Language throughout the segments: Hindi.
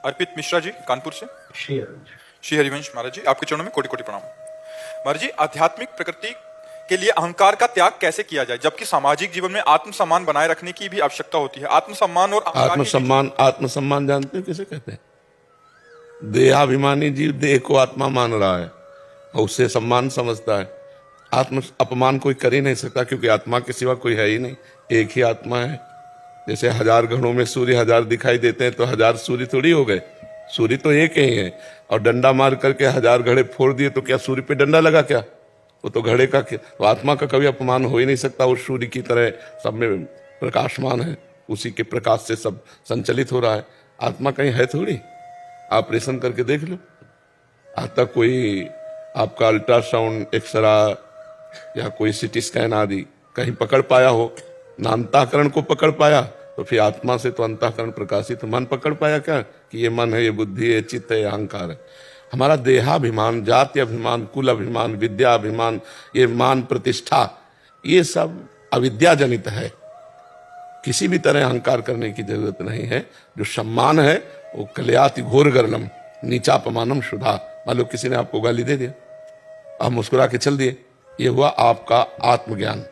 अर्पित मिश्रा जी कानपुर से। श्री हरिवंश महाराज जी, आपके चरणों में कोटि कोटि प्रणाम। महाराज जी, आध्यात्मिक प्रकृति के लिए अहंकार का त्याग कैसे किया जाए, जबकि सामाजिक जीवन में आत्मसम्मान बनाए रखने की भी आवश्यकता होती है। आत्मसम्मान और आत्मसम्मान जानते हो किसे कहते हैं? देहाभिमानी जीव देह को आत्मा मान रहा है और उससे सम्मान समझता है। आत्म अपमान कोई कर ही नहीं सकता, क्योंकि आत्मा के सिवा कोई है ही नहीं, एक ही आत्मा है। जैसे 1000 घड़ों में सूर्य 1000 दिखाई देते हैं तो 1000 सूर्य थोड़ी हो गए, सूर्य तो एक ही है। और डंडा मार करके 1000 घड़े फोड़ दिए तो क्या सूर्य पे डंडा लगा क्या? वो तो घड़े का, तो आत्मा का कभी अपमान हो ही नहीं सकता। वो सूर्य की तरह सब में प्रकाशमान है, उसी के प्रकाश से सब संचलित हो रहा है। आत्मा कहीं है थोड़ी, ऑपरेशन करके देख लो। आज तक कोई आपका अल्ट्रासाउंड, एक्सरा या कोई सिटी स्कैन आदि कहीं पकड़ पाया हो? ना अंतःकरण को पकड़ पाया, तो फिर आत्मा से तो अंतःकरण प्रकाशित। मन पकड़ पाया क्या कि ये मन है, ये बुद्धि है, चित्त है, अहंकार है? हमारा देहाभिमान, जाति अभिमान, कुल अभिमान, विद्या अभिमान, ये मान प्रतिष्ठा, ये सब अविद्या जनित है। किसी भी तरह अहंकार करने की जरूरत नहीं है। जो सम्मान है वो कलयाति घोर गर्णम नीचापमानम शुद्धा। मान लो किसी ने आपको गाली दे दिया, आप मुस्कुरा के चल दिए, ये हुआ आपका आत्मज्ञान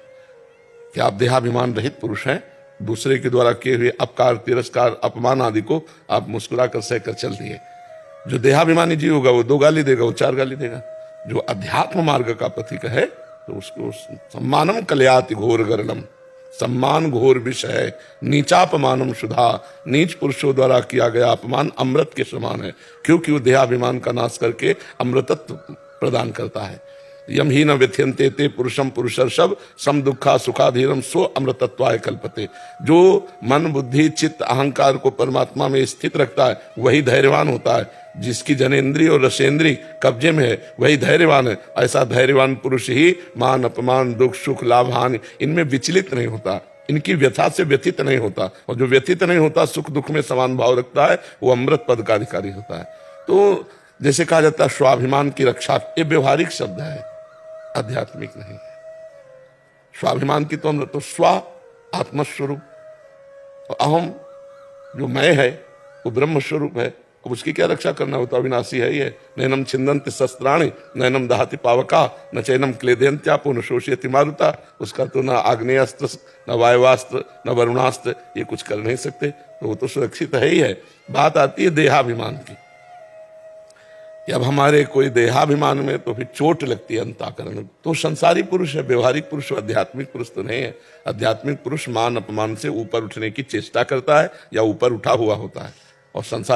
कि आप देहाभिमान रहित पुरुष हैं। दूसरे के द्वारा किए हुए अपकार, तिरस्कार, अपमान आदि को आप मुस्कुरा कर सह कर चल दिए। जो देहाभिमानी जीव होगा वो 2 गाली देगा, वो 4 गाली देगा। जो अध्यात्म मार्ग का पथिक है तो उसको सम्मानम कलयाति घोर गर्णम, सम्मान घोर विषय है। नीचापमानम शुद्धा, नीच पुरुषों द्वारा किया गया अपमान अमृत के समान है, क्योंकि वो देहाभिमान का नाश करके अमृतत्व प्रदान करता है। यम ही न व्यथ्यन्ते ते पुरुषम पुरुषर्षभ सम दुखा सुखाधीरम सो अमृतत्वाय कल्पते। जो मन, बुद्धि, चित्त, अहंकार को परमात्मा में स्थित रखता है वही धैर्यवान होता है। जिसकी जनेन्द्रिय और रसेंद्रिय कब्जे में है वही धैर्यवान है। ऐसा धैर्यवान पुरुष ही मान, अपमान, दुख, सुख, लाभ, हानि इनमें विचलित नहीं होता, इनकी व्यथा से व्यथित नहीं होता। और जो व्यथित नहीं होता, सुख दुख में समान भाव रखता है, वो अमृत पद का अधिकारी होता है। तो जैसे कहा जाता है स्वाभिमान की रक्षा, ये व्यवहारिक शब्द है, आध्यात्मिक नहीं है। स्वाभिमान की तो अमृत, तो स्व आत्मस्वरूप, अहम जो मैं है वो ब्रह्म स्वरूप है। अब उसकी क्या रक्षा करना? हो तो अविनाशी है ही है। नैनम छिन्दन्ति शस्त्राणि नैनम दहति पावका न चैनम क्लेदयन्त्यापो न शोषयति मारुता। उसका तो न आग्नेयास्त्र, न वायुवास्त्र, न वरुणास्त्र, ये कुछ कर नहीं सकते, तो वो तो सुरक्षित है ही है। बात आती है देहाभिमान की। अब हमारे कोई देहाभिमान में तो फिर चोट लगती है अंतःकरण में, तो संसारी पुरुष है, व्यवहारिक पुरुष, आध्यात्मिक पुरुष तो नहीं है। आध्यात्मिक पुरुष मान अपमान से ऊपर उठने की चेष्टा करता है या ऊपर उठा हुआ होता है, और संसार